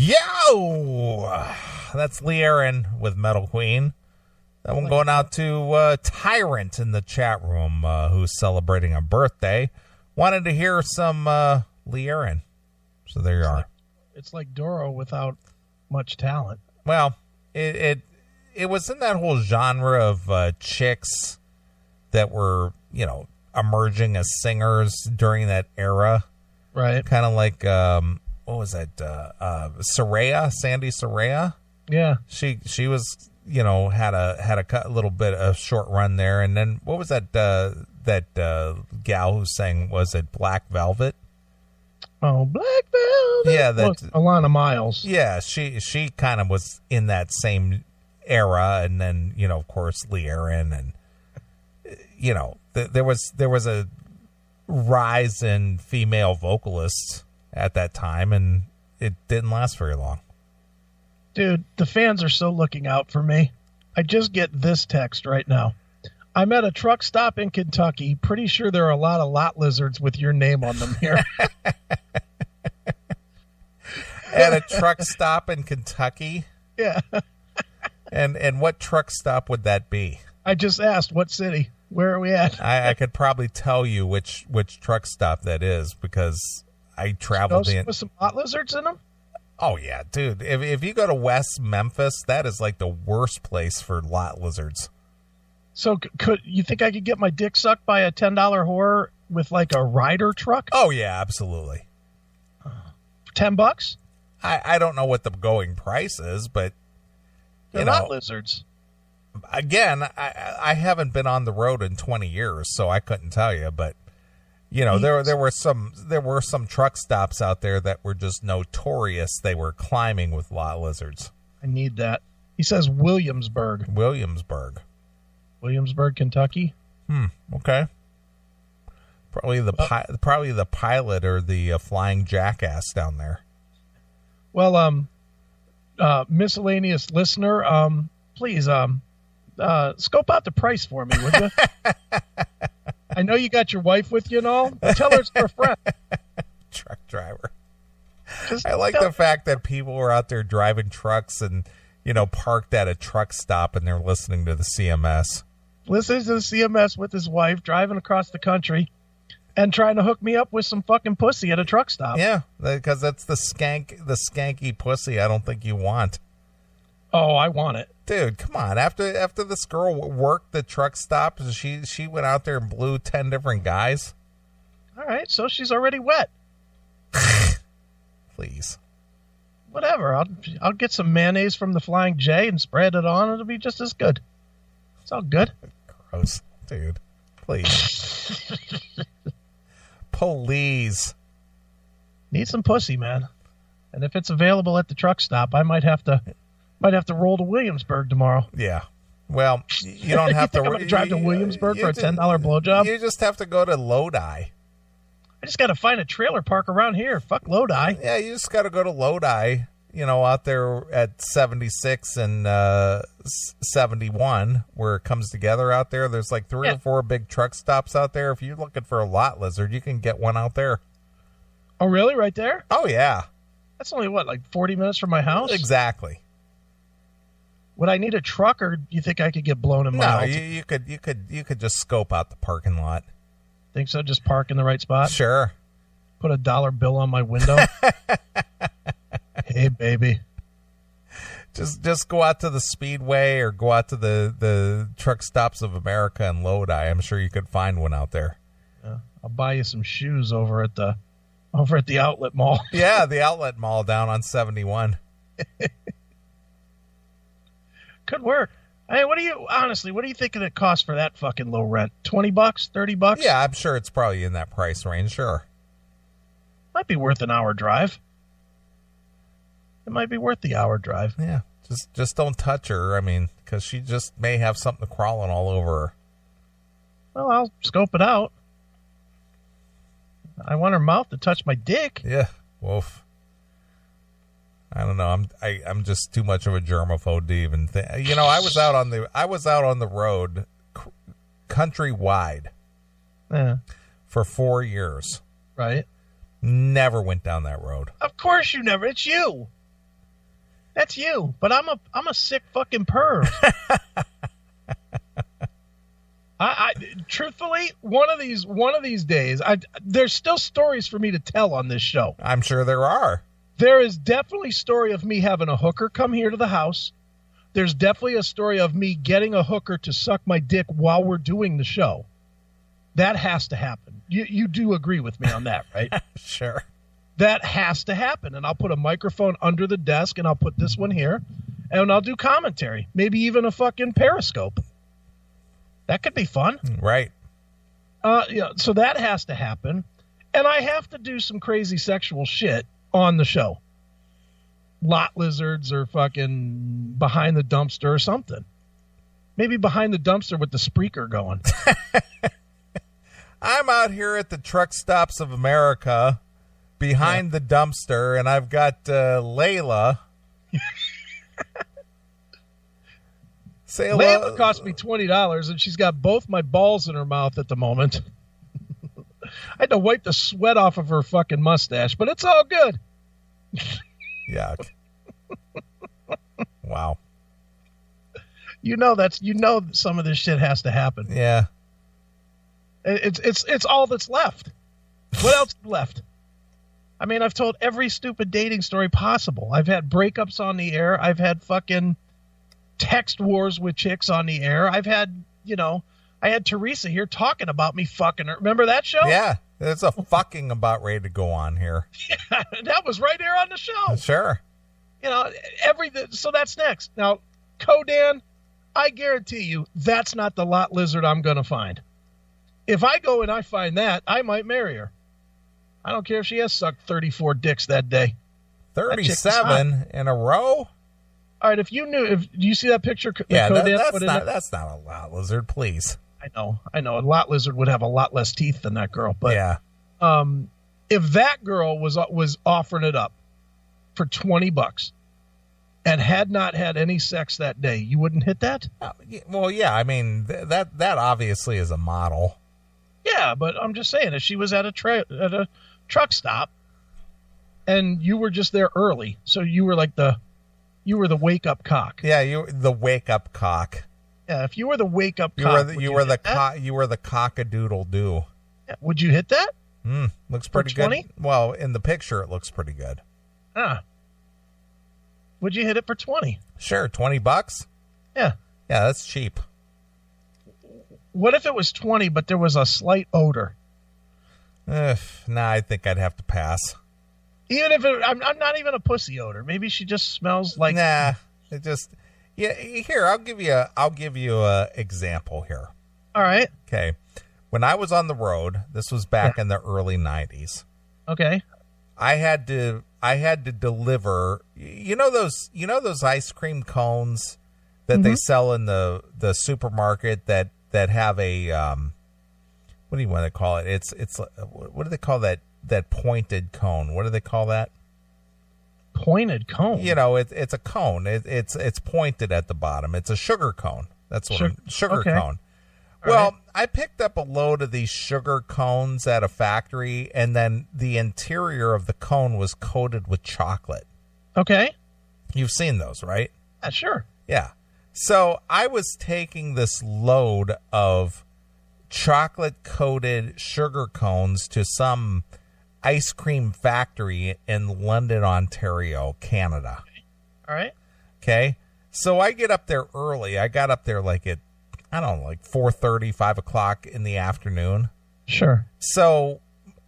Yo! That's Lee Aaron with Metal Queen. That one going out to Tyrant in the chat room, who's celebrating a birthday. Wanted to hear some Lee Aaron. So there you are. It's like Doro without much talent. Well, it was in that whole genre of chicks that were, emerging as singers during that era. Right. Kind of like, what was that? Saraya, Sandy Saraya. Yeah. She was, had a little bit of short run there. And then what was that gal who sang, was it Black Velvet? Oh, Black Velvet. Yeah, that's Alana Miles. Yeah, she kind of was in that same era, and then of course Lee Aaron, and there was a rise in female vocalists at that time, and it didn't last very long. Dude, the fans are so looking out for me. I just get this text right now. I'm at a truck stop in Kentucky. Pretty sure there are a lot of lot lizards with your name on them here. At a truck stop in Kentucky? Yeah. And what truck stop would that be? I just asked, what city? Where are we at? I could probably tell you which truck stop that is, because I traveled with some lot lizards in them? Oh, yeah, dude. If you go to West Memphis, that is like the worst place for lot lizards. So could you think I could get my dick sucked by a $10 whore with like a rider truck? Oh, yeah, absolutely. $10? I don't know what the going price is, but they're not lizards. Again, I haven't been on the road in 20 years, so I couldn't tell you. But there were some truck stops out there that were just notorious. They were climbing with lot lizards. I need that. He says Williamsburg, Kentucky. Okay. Probably the pilot or the flying jackass down there. Well, miscellaneous listener, please, scope out the price for me, would you? I know you got your wife with you and all, but tell her it's for a friend. Truck driver. I like the fact that people were out there driving trucks and, parked at a truck stop and they're listening to the CMS. Listening to the CMS with his wife, driving across the country and trying to hook me up with some fucking pussy at a truck stop. Yeah, because that's the skanky pussy I don't think you want. Oh, I want it. Dude, come on. After this girl worked the truck stop, she went out there and blew 10 different guys. All right, so she's already wet. Please. Whatever. I'll get some mayonnaise from the Flying J and spread it on. It'll be just as good. It's all good. Gross. Dude, please. Please. Need some pussy, man. And if it's available at the truck stop, I might have to roll to Williamsburg tomorrow. Yeah. Well, you don't have to. I'm going to drive to Williamsburg for a $10 blowjob? You just have to go to Lodi. I just got to find a trailer park around here. Fuck Lodi. Yeah, you just got to go to Lodi, out there at 76 and 71, where it comes together out there. There's like 3 or 4 big truck stops out there. If you're looking for a lot lizard, you can get one out there. Oh, really? Right there? Oh, yeah. That's only, like 40 minutes from my house? Exactly. Would I need a truck, or do you think I could get blown in my house? No, you could just scope out the parking lot. Think so? Just park in the right spot? Sure. Put a $1 bill on my window? Hey, baby. Just go out to the Speedway or go out to the truck stops of America and Lodi. I'm sure you could find one out there. I'll buy you some shoes over at the outlet mall. Yeah, the outlet mall down on 71. Could work. Hey, what do you thinking it costs for that fucking low rent? $20, $30? Yeah, I'm sure it's probably in that price range. Sure. Might be worth an hour drive. It might be worth the hour drive. Yeah. Just don't touch her. I mean, because she just may have something crawling all over her. Well, I'll scope it out. I want her mouth to touch my dick. Yeah. Woof. I don't know. I'm just too much of a germaphobe to even think. I was out on the road countrywide for 4 years. Right. Never went down that road. Of course you never. It's you. That's you, but I'm a sick fucking perv. I truthfully, one of these days, there's still stories for me to tell on this show. I'm sure there are. There is definitely a story of me having a hooker come here to the house. There's definitely a story of me getting a hooker to suck my dick while we're doing the show. That has to happen. You do agree with me on that, right? Sure. That has to happen. And I'll put a microphone under the desk, and I'll put this one here, and I'll do commentary. Maybe even a fucking Periscope. That could be fun. Right. Yeah, so that has to happen. And I have to do some crazy sexual shit on the show. Lot lizards or fucking behind the dumpster or something. Maybe behind the dumpster with the Spreaker going. I'm out here at the truck stops of America behind the dumpster, and I've got Layla. Layla cost me $20, and she's got both my balls in her mouth at the moment. I had to wipe the sweat off of her fucking mustache, but it's all good. Yuck. Wow. You know some of this shit has to happen. Yeah. It's all that's left. What else is left? I mean, I've told every stupid dating story possible. I've had breakups on the air. I've had fucking text wars with chicks on the air. I've had, I had Teresa here talking about me fucking her. Remember that show? Yeah. There's a fucking about ready to go on here. Yeah, that was right there on the show. Sure. So that's next. Now, Codan, I guarantee you that's not the lot lizard I'm going to find. If I go and I find that, I might marry her. I don't care if she has sucked 34 dicks that day. 37 in a row? All right, do you see that picture? Yeah, that's not a lot lizard, please. I know. A lot lizard would have a lot less teeth than that girl. But yeah. If that girl was offering it up for $20 and had not had any sex that day, you wouldn't hit that? Well, yeah. I mean, that obviously is a model. Yeah, but I'm just saying, if she was at a truck stop and you were just there early, so you were the wake up cock. Yeah, you were the wake up cock. Yeah, if you were the wake up cock, you were the cock-a-doodle-doo. Yeah, would you hit that? Looks pretty good. 20? Well, in the picture, it looks pretty good. Would you hit it for 20? Sure, $20. Yeah. Yeah, that's cheap. What if it was 20, but there was a slight odor? I think I'd have to pass. Even if I'm not even a pussy odor. Maybe she just smells like. Nah, it just. Yeah, here I'll give you a example here. All right. Okay, when I was on the road, this was back in the early 90s. Okay. I had to deliver. You know those ice cream cones that they sell in the supermarket that have a what do you want to call it? It's what do they call that pointed cone? What do they call that? Pointed cone. It's a cone. It's pointed at the bottom. It's a sugar cone. That's what sugar cone. Well, right. I picked up a load of these sugar cones at a factory, and then the interior of the cone was coated with chocolate. Okay. You've seen those, right? Sure. Yeah. So I was taking this load of chocolate-coated sugar cones to some ice cream factory in London, Ontario, Canada. All right. Okay. So I get up there early. I got up there like 4:30, 5 o'clock in the afternoon. Sure. So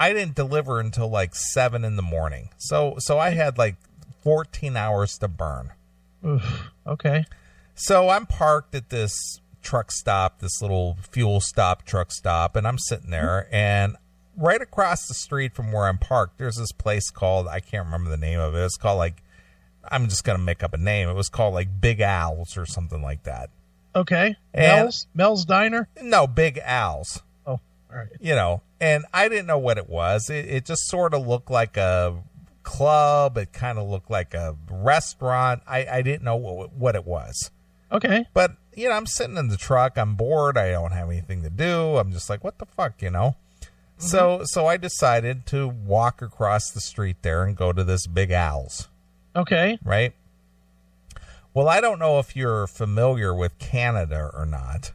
I didn't deliver until like 7 in the morning. So I had like 14 hours to burn. Oof. Okay. So I'm parked at this truck stop, this little fuel stop truck stop, and I'm sitting there, and right across the street from where I'm parked, there's this place called, I can't remember the name of it. It's called I'm just going to make up a name. It was called like Big Al's or something like that. Okay. Mel's Diner? No, Big Al's. Oh, all right. And I didn't know what it was. It just sort of looked like a club. It kind of looked like a restaurant. I didn't know what it was. Okay. But, I'm sitting in the truck. I'm bored. I don't have anything to do. I'm just like, what the fuck, Mm-hmm. So I decided to walk across the street there and go to this Big Al's. Okay. Right? Well, I don't know if you're familiar with Canada or not.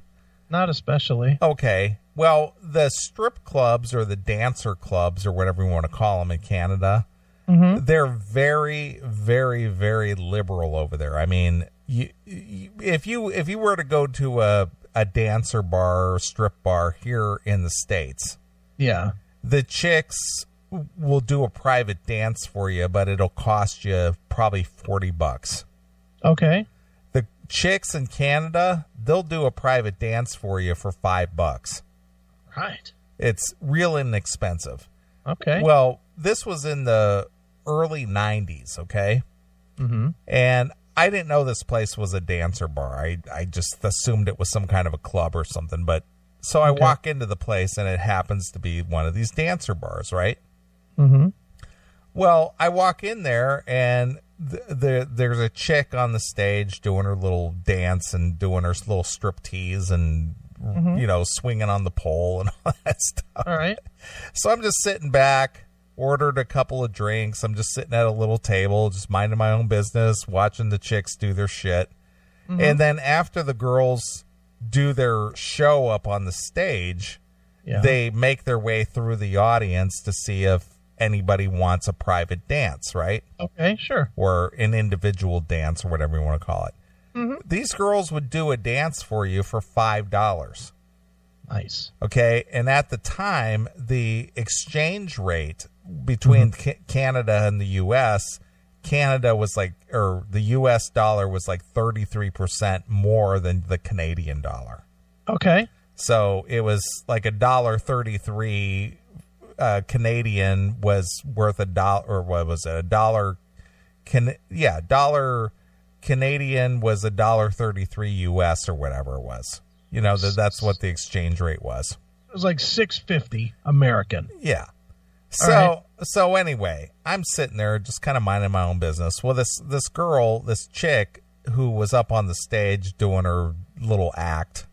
Not especially. Okay. Well, the strip clubs or the dancer clubs or whatever you want to call them in Canada, they're very, very, very liberal over there. I mean, if you were to go to a dancer bar or strip bar here in the States, Yeah. the chicks will do a private dance for you, but it'll cost you probably $40. Okay. The chicks in Canada, they'll do a private dance for you for $5. Right. It's real inexpensive. Okay. Well, this was in the early 90s, okay? Mm-hmm. And I didn't know this place was a dancer bar. I just assumed it was some kind of a club or something. But so I walk into the place, and it happens to be one of these dancer bars, right? Mm-hmm. Well, I walk in there, and there's a chick on the stage doing her little dance and doing her little strip tease and, swinging on the pole and all that stuff. All right. So I'm just sitting back, ordered a couple of drinks. I'm just sitting at a little table, just minding my own business, watching the chicks do their shit. Mm-hmm. And then after the girls do their show up on the stage, they make their way through the audience to see if anybody wants a private dance, right? Okay, sure. Or an individual dance or whatever you want to call it. Mm-hmm. These girls would do a dance for you for $5. Nice. Okay, and at the time, the exchange rate between Canada and the U.S., Canada was or the U.S. dollar was 33% more than the Canadian dollar. Okay. So it was like $1.33 Canadian was worth $1, or what was it? $1 dollar Canadian was $1.33 U.S. or whatever it was. That's what the exchange rate was. It was like $6.50 American. Yeah. So anyway, I'm sitting there just kind of minding my own business. Well, this girl, this chick who was up on the stage doing her little act,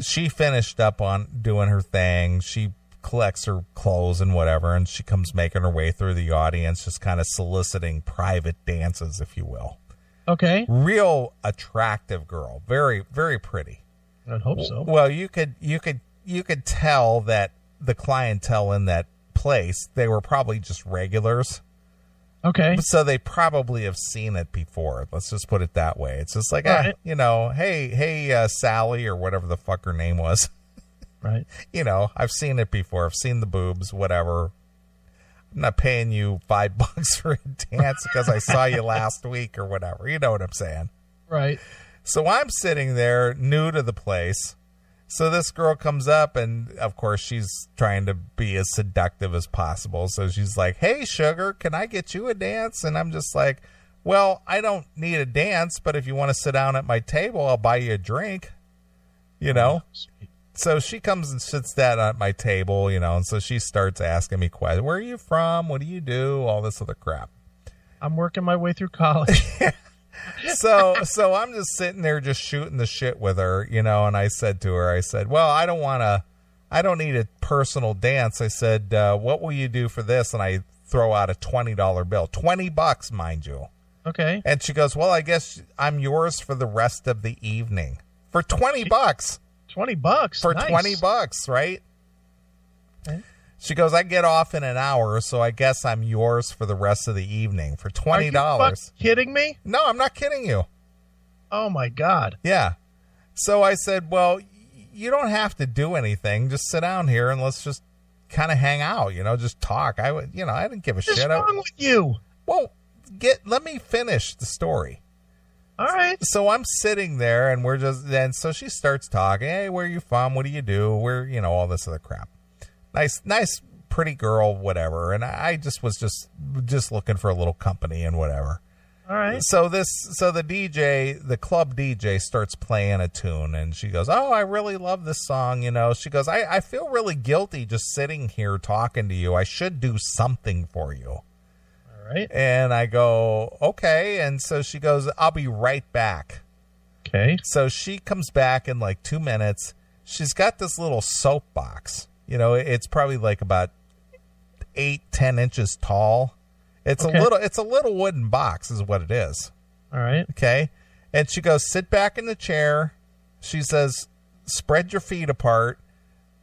she finished up on doing her thing. She collects her clothes and whatever, and she comes making her way through the audience, just kind of soliciting private dances, if you will. Okay. Real attractive girl. Very, very pretty. I'd hope so. Well, you could tell that the clientele in that place, they were probably just regulars. Okay. So they probably have seen it before. Let's just put it that way. It's just like, right. Hey, Sally, or whatever the fuck her name was. Right. I've seen it before. I've seen the boobs, whatever. I'm not paying you $5 for a dance because I saw you last week or whatever. You know what I'm saying? Right. So I'm sitting there, new to the place. So this girl comes up, and of course she's trying to be as seductive as possible. So she's like, "Hey, sugar, can I get you a dance?" And I'm just like, "Well, I don't need a dance, but if you want to sit down at my table, I'll buy you a drink." Sweet. So she comes and sits down at my table, and so she starts asking me questions. Where are you from? What do you do? All this other crap. I'm working my way through college. So I'm just sitting there just shooting the shit with her, and I said to her, well, I don't need a personal dance. I said, what will you do for this? And I throw out a $20 bill, $20, mind you. Okay. And she goes, well, I guess I'm yours for the rest of the evening for $20. $20 For nice. $20, right? Okay. She goes, I get off in an hour, so I guess I'm yours for the rest of the evening for $20. Are you kidding me? No, I'm not kidding you. Oh, my God. Yeah. So I said, well, you don't have to do anything. Just sit down here and let's just kind of hang out, just talk. I didn't give a shit. What's wrong with you? Well, let me finish the story. All right. So I'm sitting there, and so she starts talking. Hey, where are you from? What do you do? Where, all this other crap. Nice, pretty girl, whatever. And I just was just looking for a little company and whatever. All right. So the club DJ starts playing a tune, and she goes, oh, I really love this song. She goes, I feel really guilty just sitting here talking to you. I should do something for you. All right. And I go, okay. And so she goes, I'll be right back. Okay. So she comes back in like 2 minutes. She's got this little soapbox. It's probably like about 8-10 inches tall. It's a little wooden box is what it is. All right. Okay. And she goes, sit back in the chair. She says, spread your feet apart.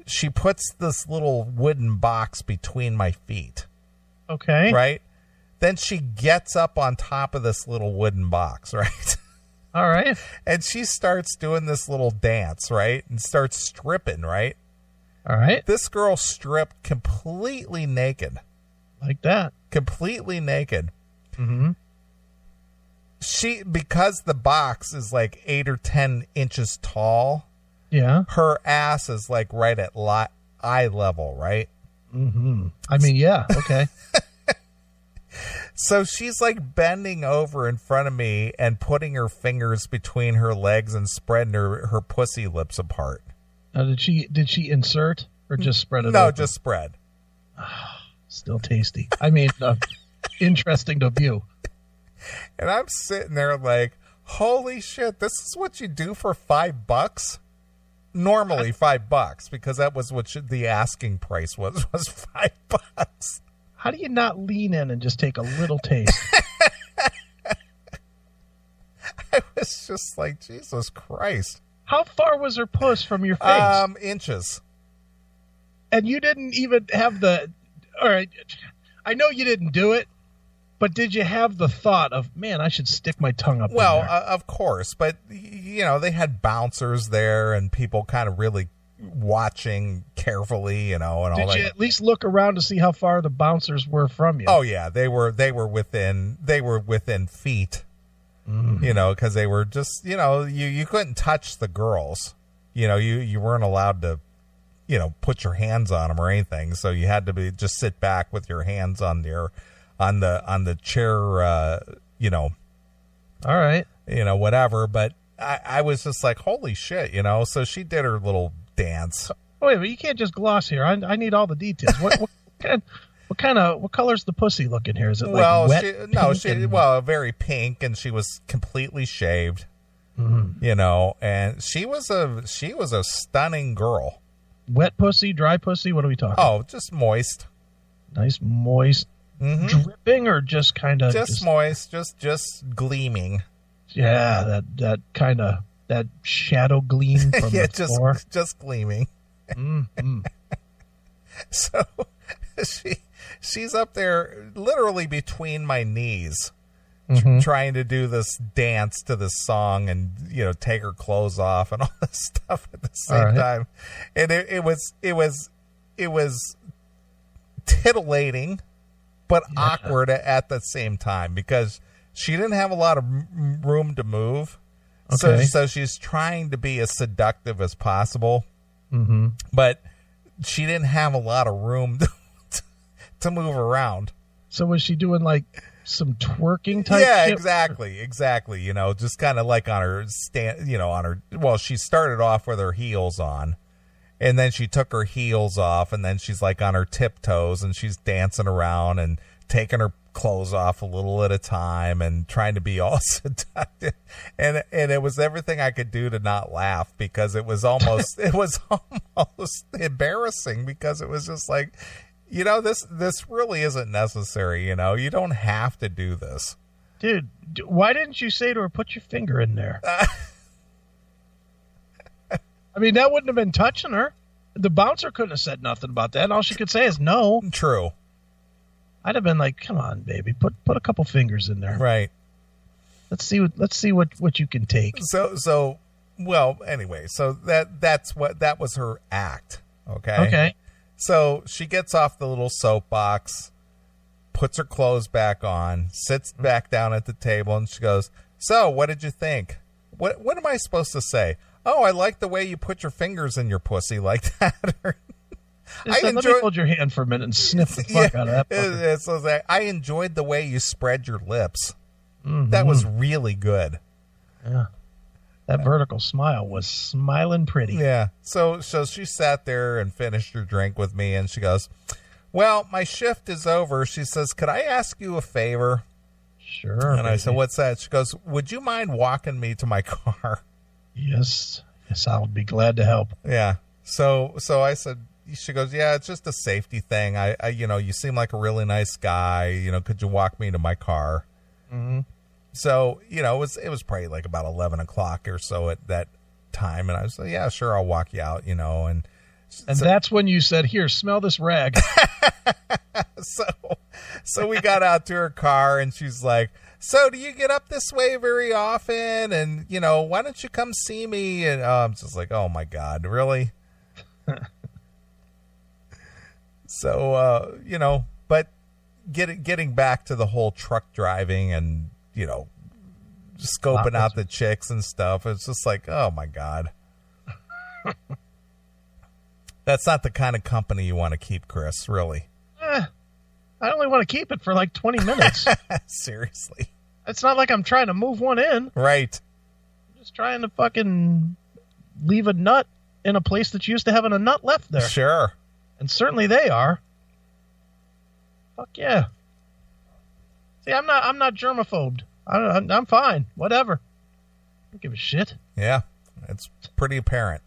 She puts this little wooden box between my feet. Okay. Right? Then she gets up on top of this little wooden box, right? All right. And she starts doing this little dance, right? And starts stripping, right? All right. This girl stripped completely naked. Like that. Completely naked. Mm-hmm. Because the box is like 8 or 10 inches tall, yeah, her ass is like right at eye level, right? Mm-hmm. I mean, yeah, okay. So she's like bending over in front of me and putting her fingers between her legs and spreading her pussy lips apart. Now, did she insert or just spread it? No, open? just spread. Still tasty. I mean, interesting to view. And I'm sitting there like, holy shit, this is what you do for $5? Normally $5, because that was what the asking price was $5. How do you not lean in and just take a little taste? I was just like, Jesus Christ. How far was her puss from your face? Inches. And you didn't even have all right, I know you didn't do it, but did you have the thought of, man, I should stick my tongue up Well, in there? of course, but, they had bouncers there and people kind of really watching carefully, and all that. Did you at least look around to see how far the bouncers were from you? Oh yeah, they were within feet, because they were just, you couldn't touch the girls, you weren't allowed to, put your hands on them or anything, so you had to just sit back with your hands on the chair, All right. whatever. But I was just like, holy shit, so she did her little dance. Oh, wait, but you can't just gloss here. I need all the details. What color's the pussy looking here? Is it like wet? Very pink, and she was completely shaved. Mm-hmm. And she was a stunning girl. Wet pussy, dry pussy? What are we talking? Oh, just moist. Nice moist, dripping, or just kind of just moist, just gleaming. Yeah, that kind of that shadow gleam from yeah, the floor. just gleaming. Mm-hmm. So she's up there literally between my knees, trying to do this dance to this song and take her clothes off and all this stuff at the same time. And it was titillating but awkward at the same time, because she didn't have a lot of room to move. Okay. So she's trying to be as seductive as possible, but she didn't have a lot of room to move around. So was she doing like some twerking type shit? Exactly. Just kind of like on her she started off with her heels on, and then she took her heels off, and then she's like on her tiptoes, and she's dancing around and taking her clothes off a little at a time and trying to be all seductive. And it was everything I could do to not laugh, because it was almost embarrassing, because it was just like, this really isn't necessary. You don't have to do this. Dude, why didn't you say to her, put your finger in there? I mean, that wouldn't have been touching her. The bouncer couldn't have said nothing about that. And all she could say is no. True. I'd have been like, come on, baby, put a couple fingers in there. Right. Let's see what you can take. So anyway, so that was her act. Okay. So she gets off the little soapbox, puts her clothes back on, sits back down at the table, and she goes, so what did you think? What am I supposed to say? Oh, I like the way you put your fingers in your pussy like that. Let me hold your hand for a minute and sniff the fuck out of that fucker. I enjoyed the way you spread your lips. That was really good. Yeah. That vertical smile was smiling pretty. Yeah. So she sat there and finished her drink with me, and she goes, well, my shift is over. She says, could I ask you a favor? Sure. And I said, what's that? She goes, would you mind walking me to my car? Yes, I would be glad to help. Yeah. So I said, she goes, yeah, it's just a safety thing. I you seem like a really nice guy. Could you walk me to my car? So, it was probably like about 11 o'clock or so at that time. And I was like, yeah, sure, I'll walk you out, and that's when you said, here, smell this rag. So we got out to her car, and she's like, so do you get up this way very often? And, why don't you come see me? And I'm just like, oh my God, really? So, but getting back to the whole truck driving and, scoping out the chicks and stuff, it's just like, oh my God. That's not the kind of company you want to keep, Chris, really. I only want to keep it for like 20 minutes. Seriously. It's not like I'm trying to move one in. Right. I'm just trying to fucking leave a nut in a place that's used to having a nut left there. Sure. And certainly they are. Fuck yeah. See, I'm not germaphobed. I'm fine. Whatever. I don't give a shit. Yeah, it's pretty apparent.